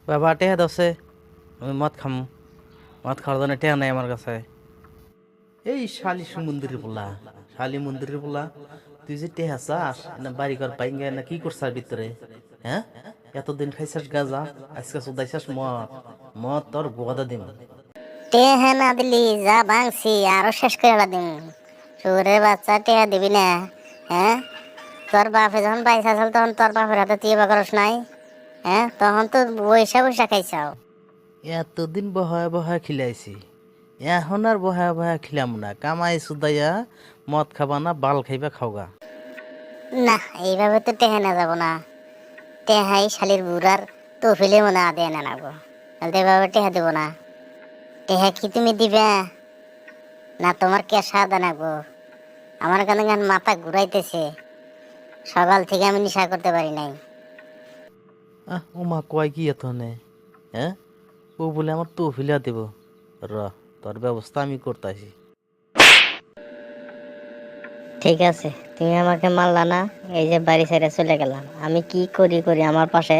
বাবা টেহা দছে আমি মদ খাম, মদ খাওয়ার জন্য টেহা নাই আমার কাছে। এই শালি মন্দিরের পোলা, শালি মন্দিরের পোলা, তুই যে টেহা চাস না বাড়ি ঘর পাইঙ্গা না কি করছার ভিতরে? হ্যাঁ, এতদিন খাইছাস গাজা, আজকে চোদাইছাস মদ, মদ তোর গোদা দিম। টেহা না দিলি যা ভাঙছি আরো শেষ করে দিম। সুরের বাচ্চা টেহা দিবি না? হ্যাঁ, তোর বাপে যখন পয়সা ছিল তখন তোর বাপের হাতে তুই বা করস নাই? হ্যাঁ, তখন তো বৈশা বৈশা খাইছাও। এতদিন বহায় বহায় খিলাইছি, এখন আর বহায় বহায় খিলাম না। কামাই চুদাইয়া মদ খাবা না বাল খাইবা খাওগা। না, এইভাবে তো টেহা না যাবো না। টেহাই শালির বুড়ার তো ফেলে মনে আদে না নাগো, তাহলে এভাবে টেহা দেবো না। টেহা কি তুমি দিবে না তোমার কেসা দানাগো? আমার কানে গান মাথা ঘুরাইতেছে, সকাল থেকে আমি নেশা করতে পারি নাই। ও মা কয় কি এত নে? হ্যাঁ, ও বলে আমার তো ফিলা দেব। র, তোর ব্যবস্থা আমি করতেছি। ঠিক আছে, তুমি আমাকে মারলা না, এই যে বাড়ি ছেড়ে চলে গেলাম। আমি কি করি করি আমার পাশে